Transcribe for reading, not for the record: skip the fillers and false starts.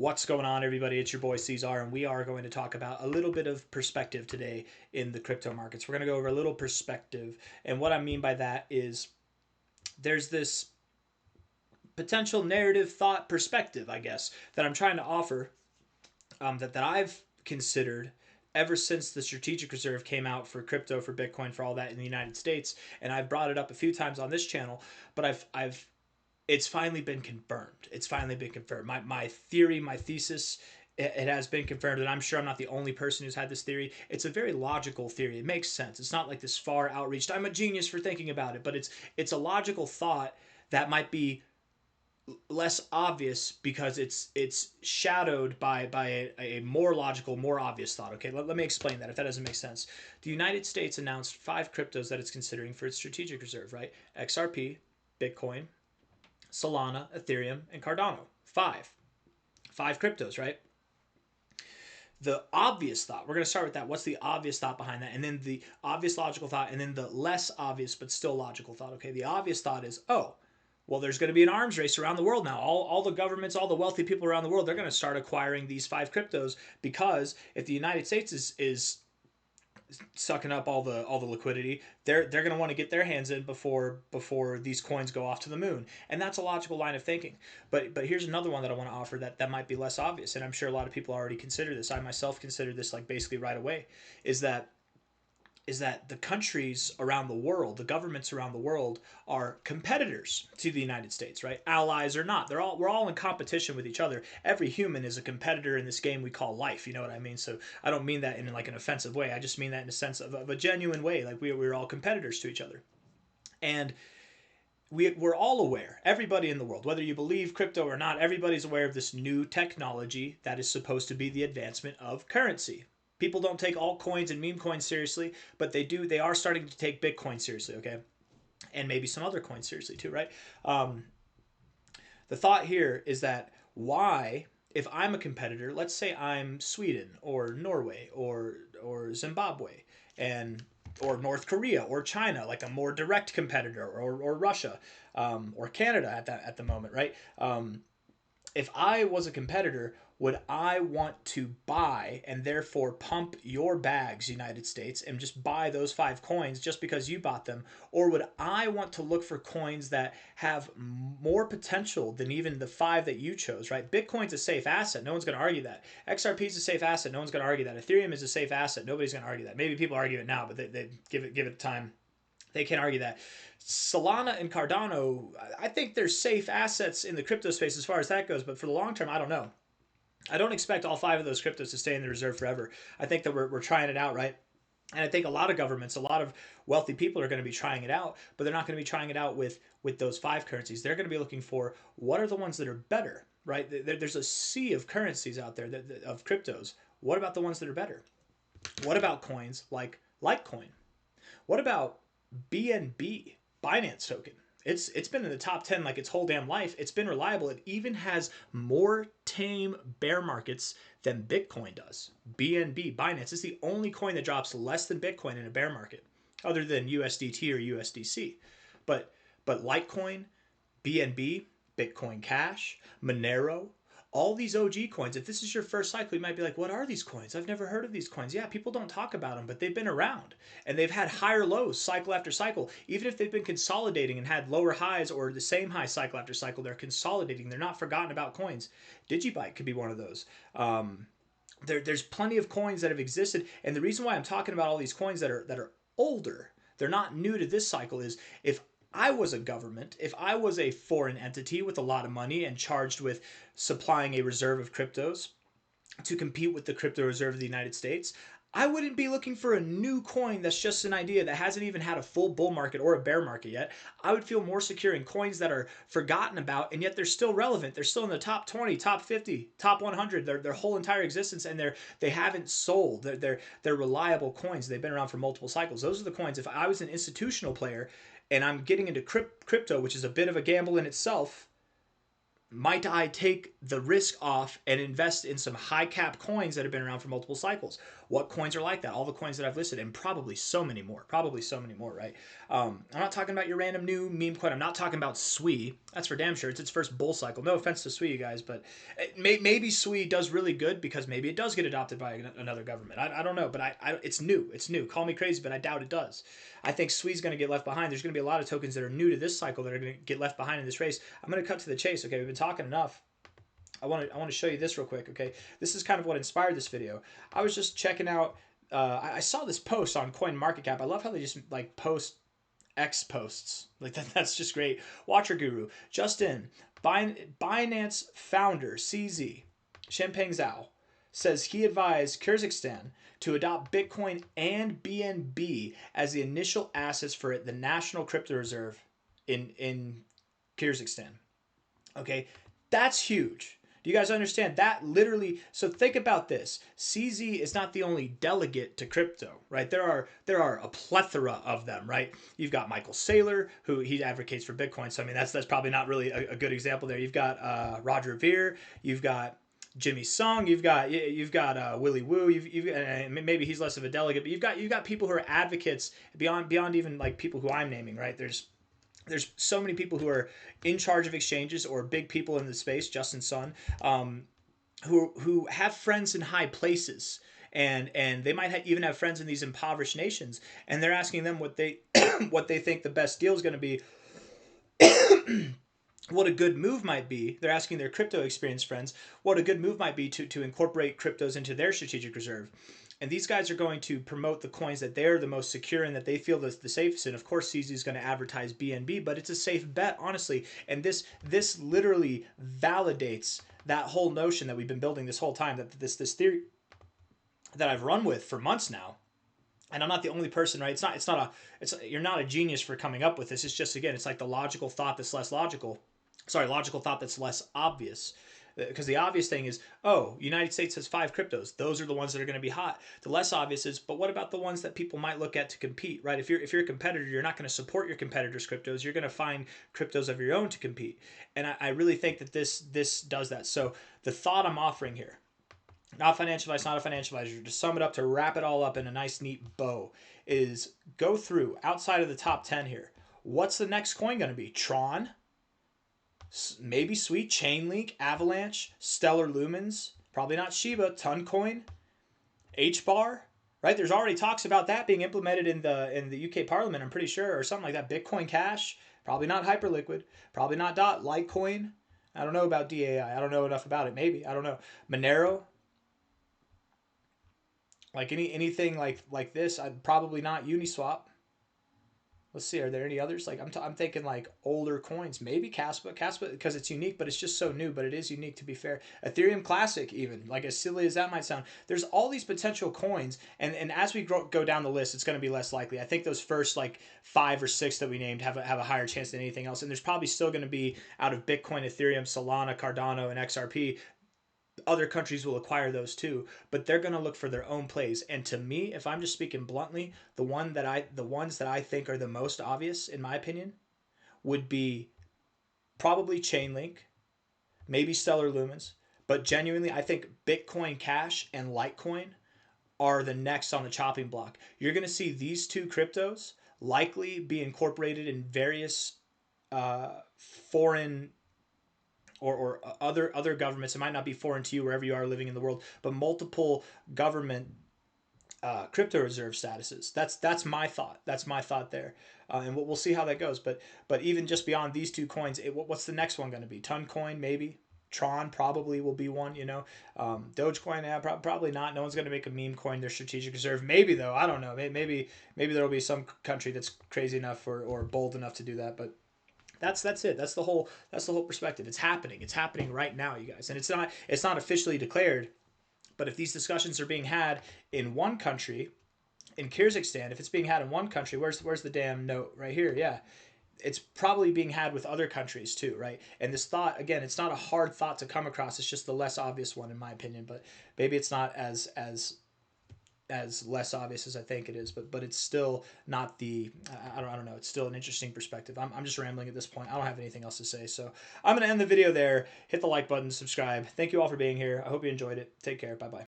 What's going on, everybody? It's your boy C-Zar, and we are going to talk about a little bit of perspective today in the crypto markets. We're going to go over a little perspective, and what I mean by that is there's this potential narrative thought perspective, I guess, that I'm trying to offer that I've considered ever since the strategic reserve came out for crypto, for Bitcoin, for all that in the United States, and I've brought it up a few times on this channel, but I've it's finally been confirmed. It's finally been confirmed. My theory, my thesis, it has been confirmed, and I'm sure I'm not the only person who's had this theory. It's a very logical theory. It makes sense. It's not like this far outreached. I'm a genius for thinking about it, but it's a logical thought that might be less obvious because it's shadowed by a more logical, more obvious thought. Okay, let me explain that if that doesn't make sense. The United States announced 5 cryptos that it's considering for its strategic reserve, right? XRP, Bitcoin, Solana, Ethereum, and Cardano. Five cryptos, right? The obvious thought, we're going to start with that. What's the obvious thought behind that? And then the obvious logical thought, and then the less obvious but still logical thought. Okay, the obvious thought is, oh, well, there's going to be an arms race around the world now. All the governments, all the wealthy people around the world, they're going to start acquiring these 5 cryptos because if the United States is sucking up all the liquidity, they're going to want to get their hands in before these coins go off to the moon, and that's a logical line of thinking. But here's another one that I want to offer that might be less obvious, and I'm sure a lot of people already consider this. I myself consider this like basically right away. Is that the countries around the world, the governments around the world, are competitors to the United States, right? Allies or not, we're all in competition with each other. Every human is a competitor in this game we call life. You know what I mean? So I don't mean that in like an offensive way. I just mean that in a sense of a genuine way. Like we're all competitors to each other, and we're all aware, everybody in the world, whether you believe crypto or not, everybody's aware of this new technology that is supposed to be the advancement of currency. People don't take altcoins and meme coins seriously, but they are starting to take Bitcoin seriously, okay? And maybe some other coins seriously too, right? Um, the thought here is that why, if I'm a competitor, let's say I'm Sweden or Norway or Zimbabwe, and or North Korea or China, like a more direct competitor, or Russia, or Canada at the moment, right? If I was a competitor, would I want to buy and therefore pump your bags, United States, and just buy those 5 coins just because you bought them? Or would I want to look for coins that have more potential than even the 5 that you chose, right? Bitcoin's a safe asset. No one's going to argue that. XRP is a safe asset. No one's going to argue that. Ethereum is a safe asset. Nobody's going to argue that. Maybe people argue it now, but they give it time. They can't argue that. Solana and Cardano, I think they're safe assets in the crypto space as far as that goes, but for the long term, I don't know. I don't expect all 5 of those cryptos to stay in the reserve forever. I think that we're trying it out, right? And I think a lot of governments, a lot of wealthy people are going to be trying it out, but they're not going to be trying it out with those 5 currencies. They're going to be looking for what are the ones that are better, right? There's a sea of currencies out there, of cryptos. What about the ones that are better? What about coins like Litecoin? What about BNB, Binance token? It's been in the top 10 like its whole damn life. It's been reliable. It even has more tame bear markets than Bitcoin does. BNB, Binance, is the only coin that drops less than Bitcoin in a bear market, other than USDT or USDC. But Litecoin, BNB, Bitcoin Cash, Monero, all these OG coins, if this is your first cycle, you might be like, what are these coins? I've never heard of these coins. Yeah, people don't talk about them, but they've been around. And they've had higher lows cycle after cycle. Even if they've been consolidating and had lower highs or the same high cycle after cycle, they're consolidating. They're not forgotten about coins. Digibyte could be one of those. There's plenty of coins that have existed. And the reason why I'm talking about all these coins that are older, they're not new to this cycle, is if I was a government, if I was a foreign entity with a lot of money and charged with supplying a reserve of cryptos to compete with the crypto reserve of the United States, I wouldn't be looking for a new coin that's just an idea that hasn't even had a full bull market or a bear market yet. I would feel more secure in coins that are forgotten about, and yet they're still relevant. They're still in the top 20, top 50, top 100, their whole entire existence, and they haven't sold. They're reliable coins. They've been around for multiple cycles. Those are the coins. If I was an institutional player and I'm getting into crypto, which is a bit of a gamble in itself, might I take the risk off and invest in some high cap coins that have been around for multiple cycles? What coins are like that? All the coins that I've listed, and probably so many more. Probably so many more, right? I'm not talking about your random new meme coin. I'm not talking about SWE. That's for damn sure. It's its first bull cycle. No offense to SWE, you guys, but maybe SWE does really good because maybe it does get adopted by another government. I don't know, but it's new. It's new. Call me crazy, but I doubt it does. I think SWE's going to get left behind. There's going to be a lot of tokens that are new to this cycle that are going to get left behind in this race. I'm going to cut to the chase. Okay, we've been talking enough. I want to show you this real quick. Okay, this is kind of what inspired this video. I was just checking out. I saw this post on CoinMarketCap. I love how they just like post X posts like that. That's just great. Watcher Guru just in. Binance founder CZ Champagne Zhao says he advised Kazakhstan to adopt Bitcoin and BNB as the initial assets for the national crypto reserve in Kazakhstan. Okay, that's huge. Do you guys understand that? Literally, so think about this. CZ is not the only delegate to crypto, right? There are a plethora of them, right? You've got Michael Saylor, who he advocates for Bitcoin. So I mean, that's probably not really a good example there. You've got Roger Ver, you've got Jimmy Sung, you've got Willy Woo, maybe he's less of a delegate, but you've got people who are advocates beyond even like people who I'm naming, right? There's so many people who are in charge of exchanges or big people in the space, Justin Sun, who have friends in high places, and they might even have friends in these impoverished nations, and they're asking them what they what they think the best deal is going to be. What a good move might be. They're asking their crypto experienced friends what a good move might be to incorporate cryptos into their strategic reserve. And these guys are going to promote the coins that they're the most secure and that they feel the safest in. Of course, CZ is going to advertise BNB, but it's a safe bet, honestly. And this literally validates that whole notion that we've been building this whole time, that this theory that I've run with for months now. And I'm not the only person, right? You're not a genius for coming up with this. It's just, again, it's like the logical thought that's less logical. Sorry, logical thought that's less obvious. Because the obvious thing is, oh, United States has 5 cryptos. Those are the ones that are going to be hot. The less obvious is, but what about the ones that people might look at to compete, right? If you're a competitor, you're not going to support your competitors' cryptos. You're going to find cryptos of your own to compete. And I really think that this does that. So the thought I'm offering here, not financial advice, not a financial advisor, to sum it up, to wrap it all up in a nice, neat bow, is go through, outside of the top 10 here, what's the next coin going to be? Tron? Maybe Sweet, Chainlink, Avalanche, Stellar Lumens, probably not Shiba, Toncoin, HBAR, right? There's already talks about that being implemented in the UK Parliament, I'm pretty sure, or something like that. Bitcoin Cash, probably not Hyperliquid, probably not DOT, Litecoin. I don't know about DAI. I don't know enough about it. Maybe, I don't know. Monero, like anything like this. I'd probably not Uniswap. Let's see, are there any others? Like I'm thinking like older coins, maybe Caspa because it's unique, but it's just so new. But it is unique, to be fair. Ethereum Classic, even, like as silly as that might sound, there's all these potential coins, and as we go down the list, it's going to be less likely. I think those first like 5 or 6 that we named have a higher chance than anything else, and there's probably still going to be, out of Bitcoin, Ethereum, Solana, Cardano, and XRP. Other countries will acquire those too, but they're going to look for their own plays. And to me, if I'm just speaking bluntly, the ones that I think are the most obvious, in my opinion, would be probably Chainlink, maybe Stellar Lumens, but genuinely, I think Bitcoin Cash and Litecoin are the next on the chopping block. You're going to see these 2 cryptos likely be incorporated in various foreign or other governments. It might not be foreign to you wherever you are living in the world, but multiple government crypto reserve statuses. That's my thought. That's my thought there, and we'll see how that goes. But even just beyond these 2 coins, what's the next one going to be? Toncoin, maybe. Tron probably will be one. Dogecoin, probably not. No one's going to make a meme coin their strategic reserve. Maybe though. I don't know. Maybe there will be some country that's crazy enough or bold enough to do that, but. That's it. That's the whole perspective. It's happening. It's happening right now, you guys. And it's not officially declared, but if these discussions are being had in one country, in Kazakhstan, if it's being had in one country, where's the damn note right here? Yeah. It's probably being had with other countries too, right? And this thought, again, it's not a hard thought to come across. It's just the less obvious one, in my opinion. But maybe it's not as as less obvious as I think it is, but it's still not the I don't know. It's still an interesting perspective. I'm just rambling at this point. I don't have anything else to say, so I'm gonna end the video there. Hit the like button, subscribe. Thank you all for being here. I hope you enjoyed it. Take care. Bye bye.